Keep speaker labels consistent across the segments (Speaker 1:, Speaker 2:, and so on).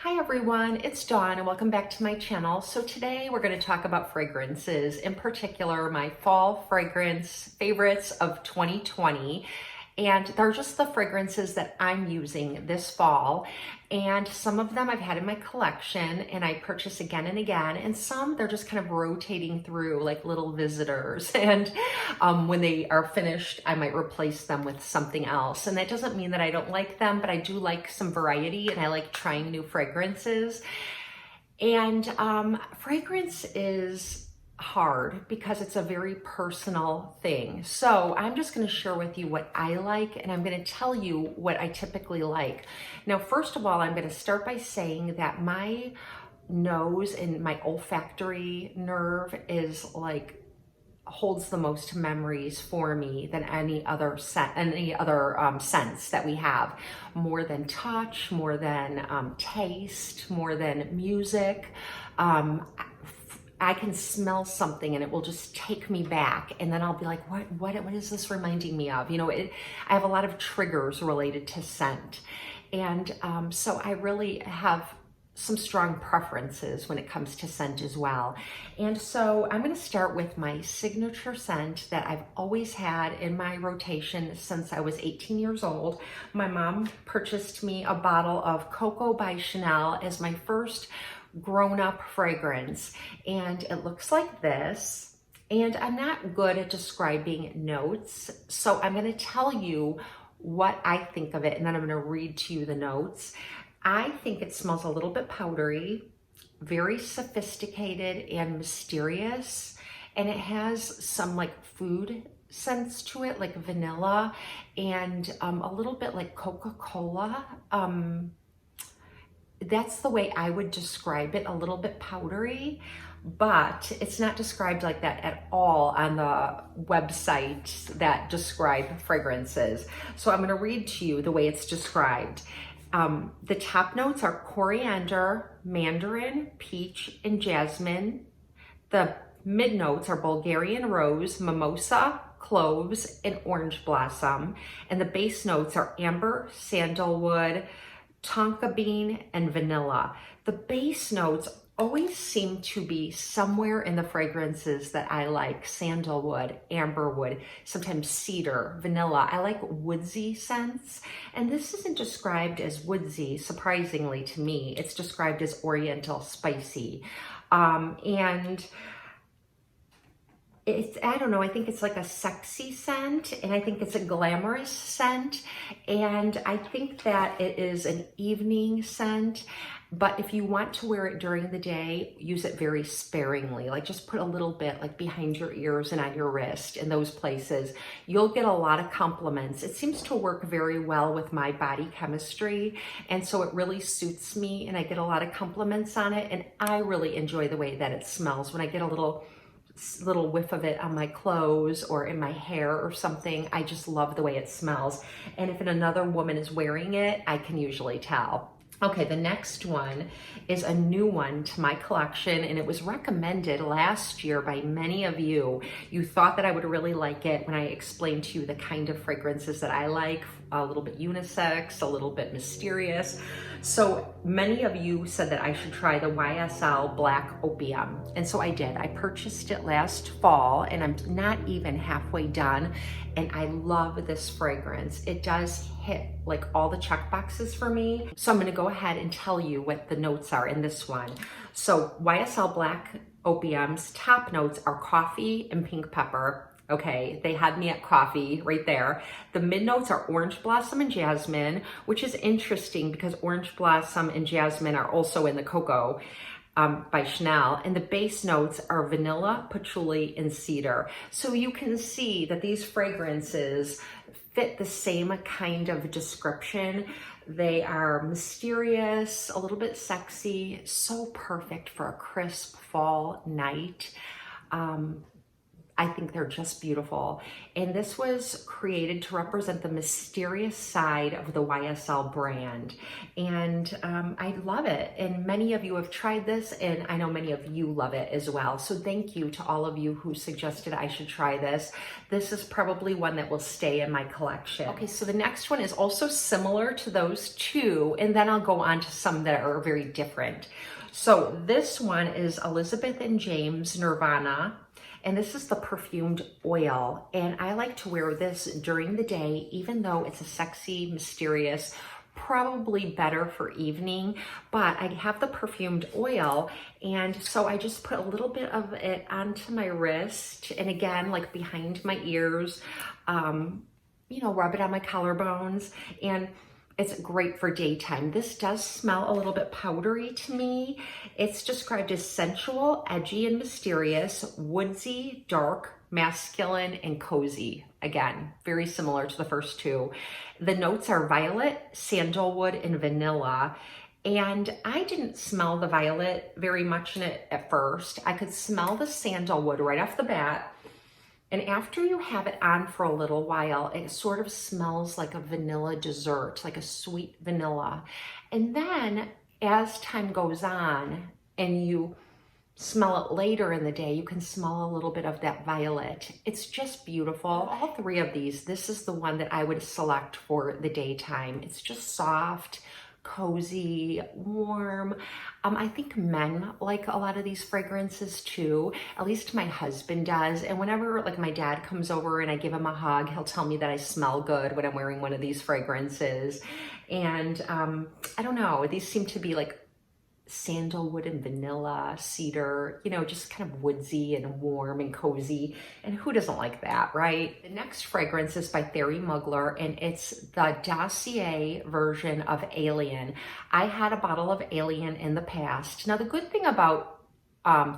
Speaker 1: Hi everyone, it's Dawn and welcome back to my channel. So today we're going to talk about fragrances, in particular my fall fragrance favorites of 2020. And they're just the fragrances that I'm using this fall. And some of them I've had in my collection and I purchase again and again. And some they're just kind of rotating through like little visitors. And when they are finished, I might replace them with something else. And that doesn't mean that I don't like them, but I do like some variety and I like trying new fragrances. And fragrance is hard because it's a very personal thing. So I'm just going to share with you what I like and I'm going to tell you what I typically like. Now, first of all, I'm going to start by saying that my nose and my olfactory nerve is like holds the most memories for me than any other sense that we have, more than touch, more than taste, more than music. I can smell something and it will just take me back, and then I'll be like, what is this reminding me of? You know, I have a lot of triggers related to scent, and so I really have some strong preferences when it comes to scent as well. And so I'm going to start with my signature scent that I've always had in my rotation since I was 18 years old. My mom purchased me a bottle of Coco by Chanel as my first grown-up fragrance, and it looks like this. And I'm not good at describing notes, so I'm going to tell you what I think of it, and then I'm going to read to you the notes. I think it smells a little bit powdery, very sophisticated and mysterious, and it has some like food scents to it, like vanilla and a little bit like Coca-Cola. That's the way I would describe it, a little bit powdery, but it's not described like that at all on the websites that describe fragrances. So I'm going to read to you the way it's described. The top notes are coriander, mandarin, peach, and jasmine. The mid notes are Bulgarian rose, mimosa, cloves, and orange blossom. And the base notes are amber, sandalwood, tonka bean, and vanilla. The base notes always seem to be somewhere in the fragrances that I like: sandalwood, amberwood, sometimes cedar, vanilla. I like woodsy scents, and this isn't described as woodsy, surprisingly to me. It's described as oriental spicy. And it's, I don't know, I think it's like a sexy scent, and I think it's a glamorous scent, and I think that it is an evening scent. But if you want to wear it during the day, use it very sparingly. Like just put a little bit like behind your ears and on your wrist, in those places. You'll get a lot of compliments. It seems to work very well with my body chemistry, and so it really suits me, and I get a lot of compliments on it, and I really enjoy the way that it smells. When I get a little whiff of it on my clothes or in my hair or something, I just love the way it smells. And if another woman is wearing it, I can usually tell. Okay, the next one is a new one to my collection, and it was recommended last year by many of you. You thought that I would really like it when I explained to you the kind of fragrances that I like, a little bit unisex, a little bit mysterious. So many of you said that I should try the YSL Black Opium, and so I did. I purchased it last fall, and I'm not even halfway done, and I love this fragrance. It does hit like all the check boxes for me. So I'm going to go ahead and tell you what the notes are in this one. So YSL Black Opium's top notes are coffee and pink pepper. Okay, they had me at coffee right there. The mid notes are orange blossom and jasmine, which is interesting because orange blossom and jasmine are also in the Coco by Chanel. And the base notes are vanilla, patchouli, and cedar. So you can see that these fragrances fit the same kind of description. They are mysterious, a little bit sexy, so perfect for a crisp fall night. I think they're just beautiful. And this was created to represent the mysterious side of the YSL brand. And I love it. And many of you have tried this, and I know many of you love it as well. So thank you to all of you who suggested I should try this. This is probably one that will stay in my collection. Okay, so the next one is also similar to those two, and then I'll go on to some that are very different. So this one is Elizabeth and James Nirvana. And this is the perfumed oil. And I like to wear this during the day, even though it's a sexy, mysterious, probably better for evening, but I have the perfumed oil. And so I just put a little bit of it onto my wrist. And again, like behind my ears, you know, rub it on my collarbones. And it's great for daytime. This does smell a little bit powdery to me. It's described as sensual, edgy, and mysterious, woodsy, dark, masculine, and cozy. Again, very similar to the first two. The notes are violet, sandalwood, and vanilla. And I didn't smell the violet very much in it at first. I could smell the sandalwood right off the bat. And after you have it on for a little while, it sort of smells like a vanilla dessert, like a sweet vanilla. And then as time goes on and you smell it later in the day, you can smell a little bit of that violet. It's just beautiful. All three of these, this is the one that I would select for the daytime. It's just soft, cozy, warm. I think men like a lot of these fragrances too. At least my husband does. And whenever like my dad comes over and I give him a hug, he'll tell me that I smell good when I'm wearing one of these fragrances. And I don't know, these seem to be like sandalwood and vanilla, cedar, you know, just kind of woodsy and warm and cozy. And who doesn't like that, right? The next fragrance is by Thierry Muggler, and it's the Dossier version of Alien. I had a bottle of Alien in the past. Now, the good thing about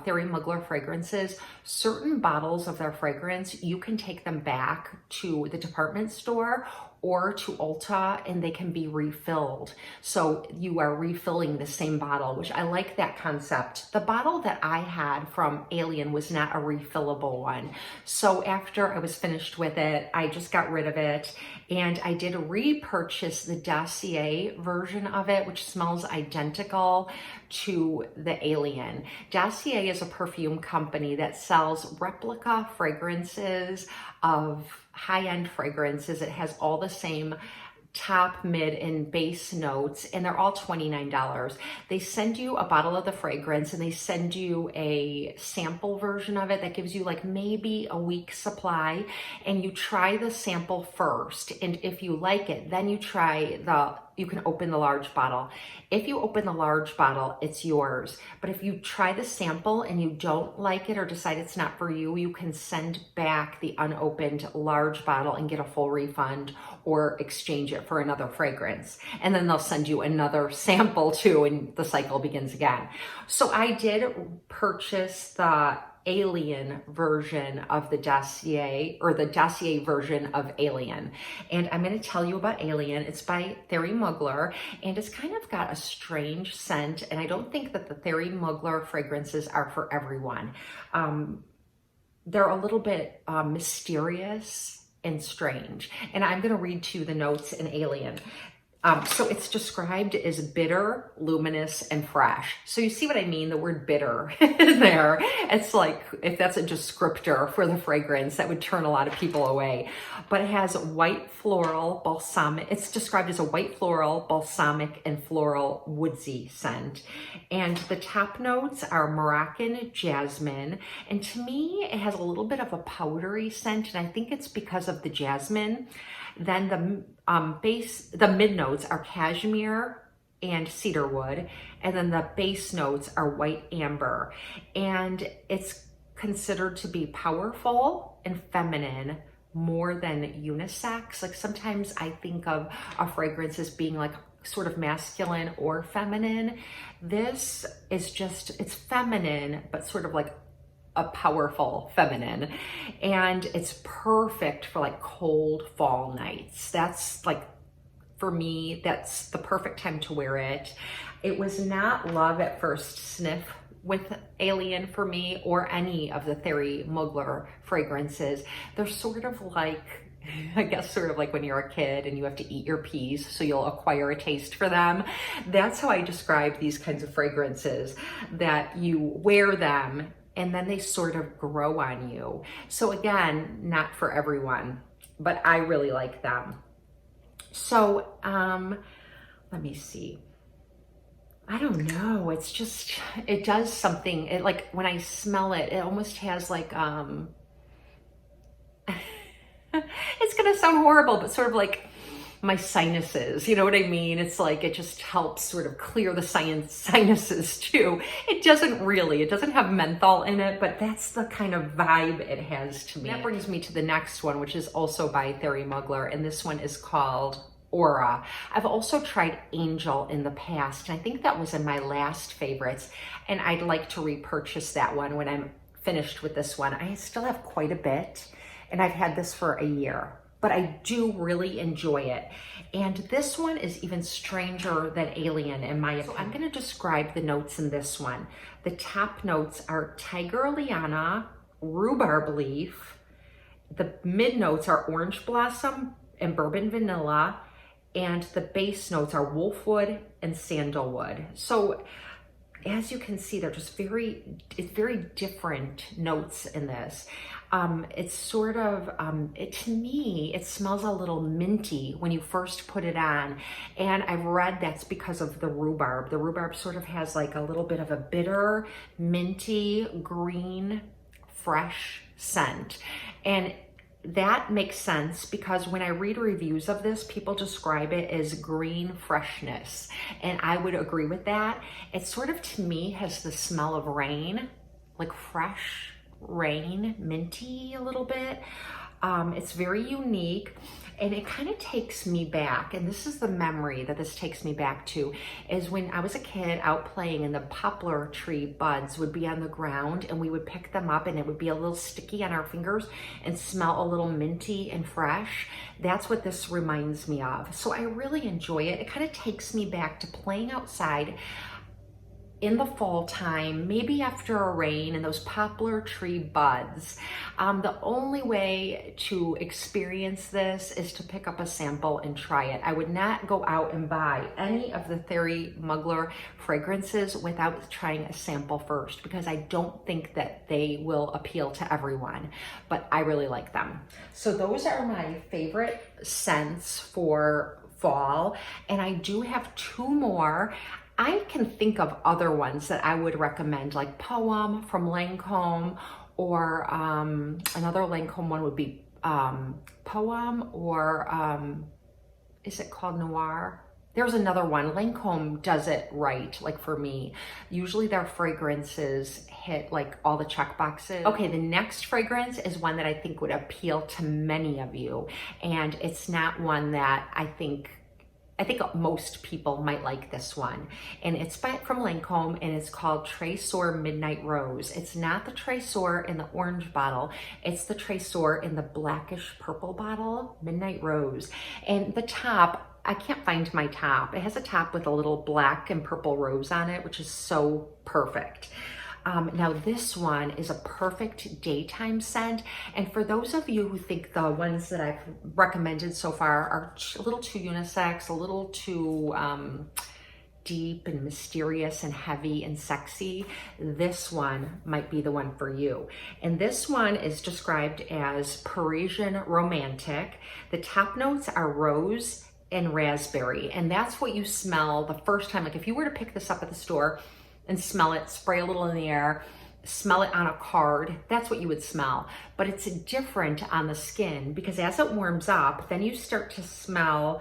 Speaker 1: Thierry Muggler fragrances, certain bottles of their fragrance, you can take them back to the department store or to Ulta and they can be refilled. So you are refilling the same bottle, which I like that concept. The bottle that I had from Alien was not a refillable one. So after I was finished with it, I just got rid of it. And I did repurchase the Dossier version of it, which smells identical to the Alien. Dossier is a perfume company that sells replica fragrances of high-end fragrances. It has all the same top, mid, and base notes, and they're all $29. They send you a bottle of the fragrance and they send you a sample version of it that gives you like maybe a week's supply, and you try the sample first. And if you like it, then you can open the large bottle. If you open the large bottle, it's yours. But if you try the sample and you don't like it or decide it's not for you, you can send back the unopened large bottle and get a full refund or exchange it for another fragrance. And then they'll send you another sample too, and the cycle begins again. So I did purchase the Alien version of the Dossier, or the Dossier version of Alien. And I'm going to tell you about Alien. It's by Thierry Muggler, and it's kind of got a strange scent, and I don't think that the Thierry Muggler fragrances are for everyone. They're a little bit mysterious and strange. And I'm going to read to you the notes in Alien. So it's described as bitter, luminous, and fresh. So you see what I mean? The word bitter in there. It's like, if that's a descriptor for the fragrance, that would turn a lot of people away. But it has white floral, balsamic. It's described as a white floral, balsamic, and floral woodsy scent. And the top notes are Moroccan jasmine. And to me, it has a little bit of a powdery scent. And I think it's because of the jasmine. Then the mid notes are cashmere and cedarwood, and then the base notes are white amber. And it's considered to be powerful and feminine more than unisex. Like sometimes I think of a fragrance as being like sort of masculine or feminine. This is just, it's feminine, but sort of like a powerful feminine, and it's perfect for like cold fall nights. That's like, for me, that's the perfect time to wear it. It was not love at first sniff with Alien for me, or any of the Thierry Muggler fragrances. They're sort of like, I guess sort of like when you're a kid and you have to eat your peas so you'll acquire a taste for them. That's how I describe these kinds of fragrances, that you wear them and then they sort of grow on you. So again, not for everyone, but I really like them. So let me see. I don't know, it's just, it does something. It, like when I smell it, it almost has like it's gonna sound horrible, but sort of like my sinuses, you know what I mean? It's like, it just helps sort of clear the sinuses too. It doesn't have menthol in it, but that's the kind of vibe it has to me. That brings me to the next one, which is also by Thierry Muggler, and this one is called Aura. I've also tried Angel in the past, and I think that was in my last favorites, and I'd like to repurchase that one when I'm finished with this one. I still have quite a bit, and I've had this for a year, but I do really enjoy it. And this one is even stranger than Alien in my opinion. So I'm gonna describe the notes in this one. The top notes are Tiger Liana, rhubarb leaf. The mid notes are orange blossom and bourbon vanilla. And the base notes are wolfwood and sandalwood. So as you can see, they're just very different notes in this. It's sort of, to me, it smells a little minty when you first put it on. And I've read that's because of the rhubarb. The rhubarb sort of has like a little bit of a bitter, minty, green, fresh scent. And that makes sense because when I read reviews of this, people describe it as green freshness. And I would agree with that. It sort of, to me, has the smell of rain, like fresh rain, minty a little bit. It's very unique, and it kind of takes me back, and this is the memory that this takes me back to, is when I was a kid out playing and the poplar tree buds would be on the ground and we would pick them up and it would be a little sticky on our fingers and smell a little minty and fresh. That's what this reminds me of. So I really enjoy it. It kind of takes me back to playing outside in the fall time, maybe after a rain and those poplar tree buds. The only way to experience this is to pick up a sample and try it. I would not go out and buy any of the Thierry Muggler fragrances without trying a sample first, because I don't think that they will appeal to everyone, but I really like them. So those are my favorite scents for fall, and I do have two more. I can think of other ones that I would recommend, like Poem from Lancôme, or another Lancôme one would be Poem, or is it called Noir? There's another one. Lancôme does it right, like for me. Usually their fragrances hit like all the check boxes. Okay, the next fragrance is one that I think would appeal to many of you, and it's not one that I think most people might like this one. And it's from Lancôme, and it's called Tresor Midnight Rose. It's not the Tresor in the orange bottle. It's the Tresor in the blackish purple bottle, Midnight Rose. And the top, I can't find my top. It has a top with a little black and purple rose on it, which is so perfect. Now this one is a perfect daytime scent, and for those of you who think the ones that I've recommended so far are a little too unisex, a little too deep and mysterious and heavy and sexy, this one might be the one for you. And this one is described as Parisian romantic. The top notes are rose and raspberry, and that's what you smell the first time. Like if you were to pick this up at the store and smell it, spray a little in the air, smell it on a card, that's what you would smell. But it's different on the skin, because as it warms up, then you start to smell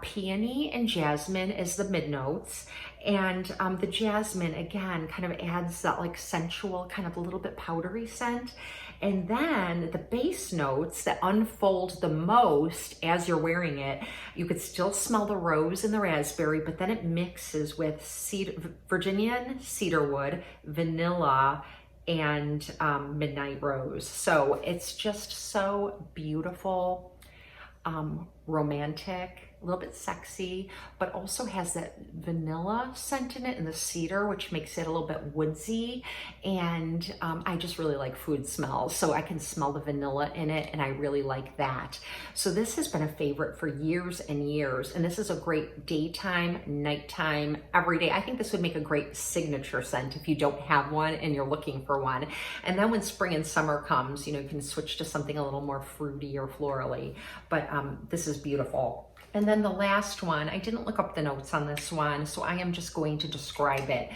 Speaker 1: peony and jasmine as the mid notes. And the jasmine, again, kind of adds that like sensual, kind of a little bit powdery scent. And then the base notes that unfold the most as you're wearing it, you could still smell the rose and the raspberry, but then it mixes with Virginian cedarwood, vanilla, and midnight rose. So it's just so beautiful, romantic, a little bit sexy, but also has that vanilla scent in it and the cedar, which makes it a little bit woodsy. And I just really like food smells, so I can smell the vanilla in it, and I really like that. So this has been a favorite for years and years, and this is a great daytime, nighttime, every day. I think this would make a great signature scent if you don't have one and you're looking for one. And then when spring and summer comes, you know, you can switch to something a little more fruity or florally, but this is beautiful. And then the last one, I didn't look up the notes on this one, so I am just going to describe it.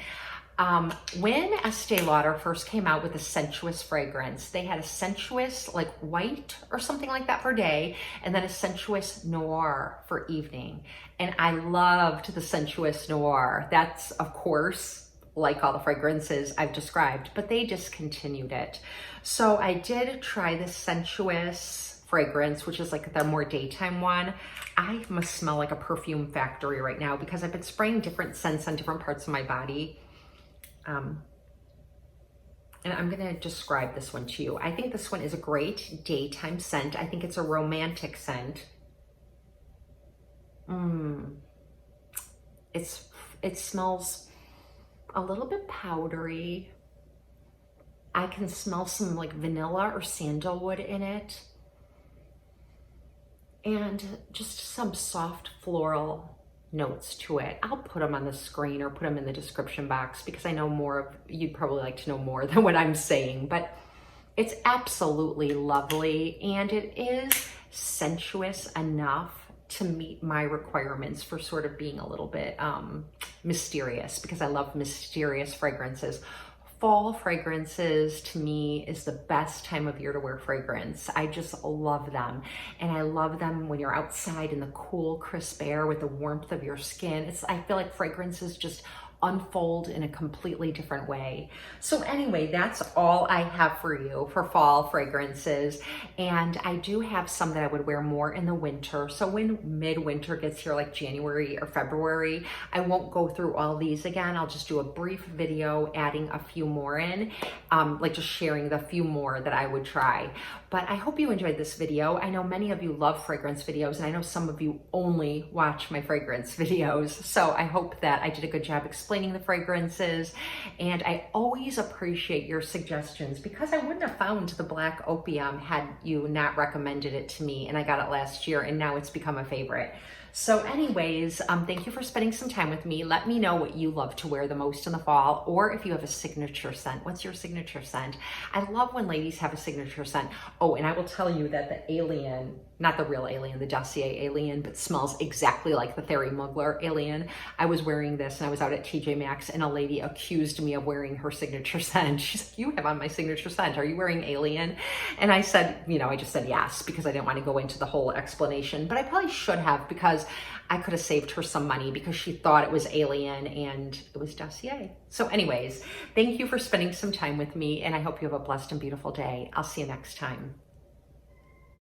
Speaker 1: When Estee Lauder first came out with a Sensuous fragrance, they had a Sensuous like white or something like that for day, and then a Sensuous Noir for evening. And I loved the Sensuous Noir. That's, of course, like all the fragrances I've described, but they discontinued it. So I did try the Sensuous fragrance, which is like the more daytime one. I must smell like a perfume factory right now because I've been spraying different scents on different parts of my body. And I'm gonna describe this one to you. I think this one is a great daytime scent. I think it's a romantic scent. It smells a little bit powdery. I can smell some like vanilla or sandalwood in it. And just some soft floral notes to it. I'll put them on the screen or put them in the description box because I know more of, you'd probably like to know more than what I'm saying, but it's absolutely lovely, and it is sensuous enough to meet my requirements for sort of being a little bit mysterious, because I love mysterious fragrances. Fall fragrances to me is the best time of year to wear fragrance. I just love them. And I love them when you're outside in the cool, crisp air with the warmth of your skin. I feel like fragrances just unfold in a completely different way. So anyway, that's all I have for you for fall fragrances. And I do have some that I would wear more in the winter. So when midwinter gets here, like January or February, I won't go through all these again. I'll just do a brief video adding a few more in, like just sharing the few more that I would try. But I hope you enjoyed this video. I know many of you love fragrance videos, and I know some of you only watch my fragrance videos. So I hope that I did a good job explaining the fragrances, and I always appreciate your suggestions, because I wouldn't have found the Black Opium had you not recommended it to me, and I got it last year, and now it's become a favorite. So anyways, thank you for spending some time with me. Let me know what you love to wear the most in the fall, or if you have a signature scent. What's your signature scent? I love when ladies have a signature scent. Oh, and I will tell you that the Alien, not the real Alien, the Dossier Alien, but smells exactly like the Thierry Muggler Alien. I was wearing this and I was out at TJ Maxx, and a lady accused me of wearing her signature scent. She's like, "You have on my signature scent. Are you wearing Alien?" And I said, you know, I just said yes, because I didn't want to go into the whole explanation, but I probably should have, because I could have saved her some money, because she thought it was Alien and it was Dossier. So anyways, thank you for spending some time with me, and I hope you have a blessed and beautiful day. I'll see you next time.